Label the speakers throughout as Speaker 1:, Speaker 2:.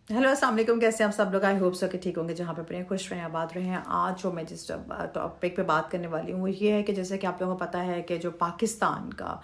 Speaker 1: Hello अस्सलाम वालेकुम। कैसे हैं आप सब लोग? आई होप सो कि ठीक होंगे, जहाँ पे अपने खुश रहें, आबाद रहें। आज जो मैं जिस टॉपिक पे बात करने वाली हूँ वो ये है कि जैसे कि आप लोगों को पता है कि जो पाकिस्तान का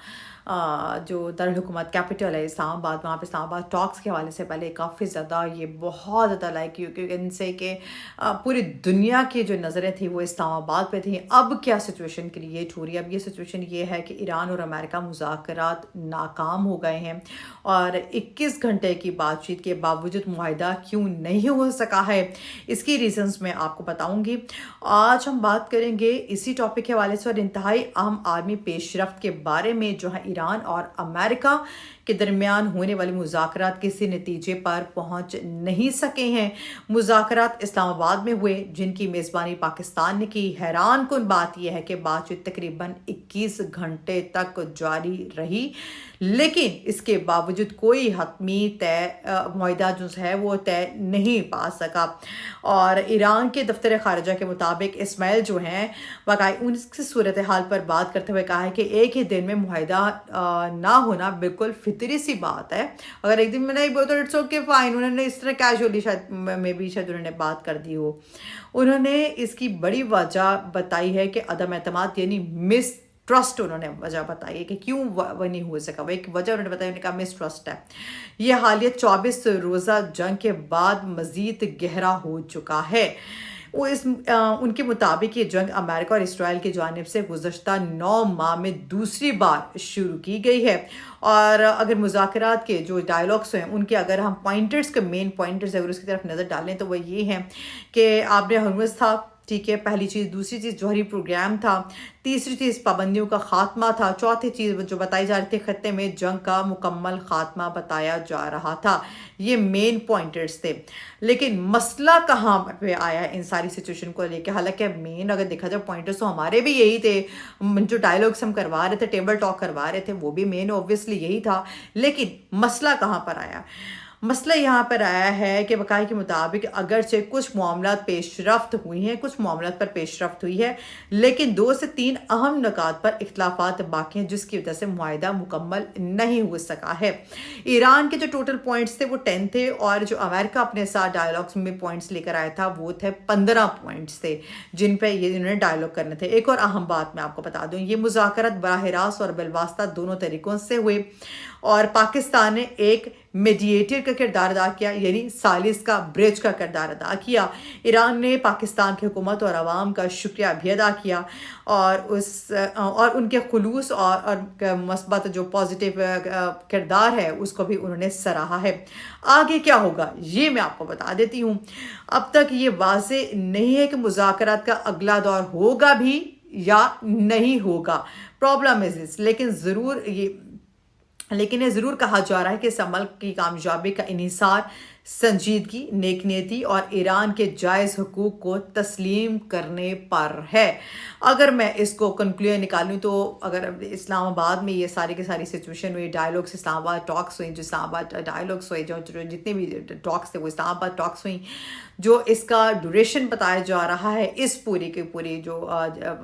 Speaker 1: जो दारुल-हुकूमत कैपिटल है इस्लामाबाद, वहाँ पे इस्लामाबाद टॉक्स के हवाले से पहले काफ़ी ज़्यादा ये बहुत ज़्यादा लाइक क्योंकि इनसे कि पूरी दुनिया की जो नज़रें थी वो इस्लामाबाद पे थी। अब क्या सिचुएशन क्रिएट हो रही है? अब ये सिचुएशन ये है कि ईरान और अमेरिका मुज़ाकरात नाकाम हो गए हैं और 21 घंटे की बातचीत के बावजूद मुआहिदा क्यों नहीं हो सका है, इसकी रीजंस मैं आपको बताऊंगी। आज हम बात करेंगे इसी टॉपिक के हवाले से और इंतहाई अहम आर्मी पेशरफ्त के बारे में जो है ईरान और अमेरिका के दरमियान होने वाले मुज़ाकरात किसी नतीजे पर पहुंच नहीं सके हैं। मुज़ाकरात इस्लामाबाद में हुए जिनकी मेज़बानी पाकिस्तान ने की। हैरान कुन बात यह है कि बातचीत तकरीबन 21 घंटे तक जारी रही, लेकिन इसके बावजूद कोई हतमी तय मुआहिदा जो है वो तय नहीं पा सका। और ईरान के दफ्तर खारजा के मुताबिक इस्माइल जो हैं वाकई उनकी सूरत हाल पर बात करते हुए कहा है कि एक ही दिन में मुआहिदा ना होना बिल्कुल फितरी सी बात है। अगर एक दिन में नहीं बोल तो इट्स ओके फाइन। उन्होंने इस तरह कैजुअली शायद में भी शायद उन्होंने बात कर दी हो। उन्होंने इसकी बड़ी वजह बताई है कि अदम एतमाद यानी मिस ट्रस्ट उन्होंने वजह बताई है कि क्यों वो नहीं हो सका। वो एक वजह उन्होंने बताया, उन्होंने कहा मिस ट्रस्ट है। ये हालिया 24 रोज़ा जंग के बाद मजीद गहरा हो चुका है। वो उनके मुताबिक ये जंग अमेरिका और इसराइल की जानिब से गुज़श्ता 9 माह में दूसरी बार शुरू की गई है। और अगर मुज़ाकरात के जो डायलॉग्स हैं उनके अगर हम पॉइंटर्स के मेन पॉइंटर्स अगर उसकी तरफ नज़र डालें तो वो ये हैं कि आपने हरमुज़ था, ठीक है, पहली चीज़। दूसरी चीज़ जौहरी प्रोग्राम था। तीसरी चीज़ पाबंदियों का खात्मा था। चौथी चीज़ जो बताई जा रही थी खत्ते में जंग का मुकम्मल खात्मा बताया जा रहा था। ये मेन पॉइंटर्स थे। लेकिन मसला कहाँ पे आया इन सारी सिचुएशन को लेके? हालांकि मेन अगर देखा जाए पॉइंटर्स तो हमारे भी यही थे। जो डायलॉग्स हम करवा रहे थे, टेबल टॉक करवा रहे थे, वो भी मेन ऑब्वियसली यही था। लेकिन मसला कहाँ पर आया? मसला यहाँ पर आया है कि वकाई के मुताबिक अगरचे कुछ मामलात पेशरफ्त हुई हैं, कुछ मामलात पर पेशरफ्त हुई है, लेकिन 2 से 3 अहम नुकात पर इख्तलाफात बाकी हैं जिसकी वजह से मुआहिदा मुकम्मल नहीं हो सका है। ईरान के जो टोटल पॉइंट्स थे वो 10 थे और जो अमेरिका अपने साथ डायलॉग्स में पॉइंट्स लेकर आया था वो थे 15 पॉइंट्स थे जिन पर ये इन्होंने डायलॉग करने थे। एक और अहम बात मैं आपको बता दूं, ये मुज़ाकरात बराह रास्त और बिलवास्ता दोनों तरीकों से हुए और पाकिस्तान ने एक मीडिएटर का किरदार अदा किया, यानी सालिस का, ब्रिज का किरदार अदा किया। ईरान ने पाकिस्तान की हुकूमत और आवाम का शुक्रिया भी अदा किया और उनके खुलूस और मस्बत जो पॉजिटिव किरदार है उसको भी उन्होंने सराहा है। आगे क्या होगा ये मैं आपको बता देती हूँ। अब तक ये वाज़े नहीं है कि मुज़ाकरात का अगला दौर होगा भी या नहीं होगा। प्रॉब्लम इज दिस, लेकिन ये ज़रूर कहा जा रहा है कि इस अमल की कामयाबी का इन्हिसार संजीदगी, नेकनीयती और ईरान के जायज़ हुकूक को तस्लीम करने पर है। अगर मैं इसको कंक्लूजन निकालूँ तो अगर इस्लामाबाद में ये सारी की सारी सिचुएशन हुई, डायलॉग्स इस्लामाबाद टॉक्स हुई, जो इस्लामाबाद डायलॉग्स हुए, जो जितने भी टॉक्स थे वो इस्लामाबाद टॉक्स हुई, जो इसका ड्यूरेशन बताया जा रहा है इस पूरी की पूरी जो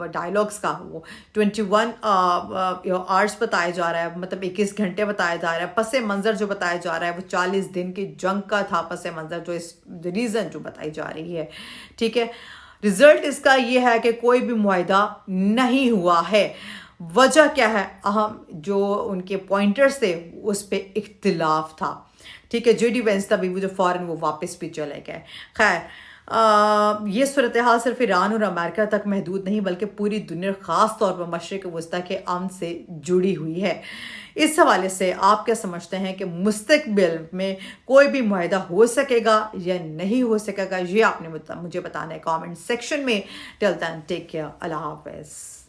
Speaker 1: डायलॉग्स का वो 21 आवर्स बताया जा रहा है, मतलब 21 घंटे बताया जा रहा है। पस मंज़र जो बताया जा रहा है वो 40 दिन की जंग का था पस मंज़र, जो इस रीज़न जो बताई जा रही है, ठीक है। रिजल्ट इसका ये है कि कोई भी मुआहिदा नहीं हुआ है। वजह क्या है? अहम जो उनके पॉइंटर्स थे उस पर इख्तिलाफ था, ठीक है। जेडी वेंस तभी वो जो फॉरन वो वापस भी चले गए। खैर, ये सूरत हाल सिर्फ ईरान और अमेरिका तक महदूद नहीं बल्कि पूरी दुनिया, ख़ास तौर पर मशरिक़ वस्ता के अमन से जुड़ी हुई है। इस हवाले से आप क्या समझते हैं कि मुस्तक़बिल में कोई भी मुआहिदा हो सकेगा या नहीं हो सकेगा? ये आपने मुझे बताना है कमेंट सेक्शन में। टिल देन टेक केयर, अल्लाह हाफ़िज़।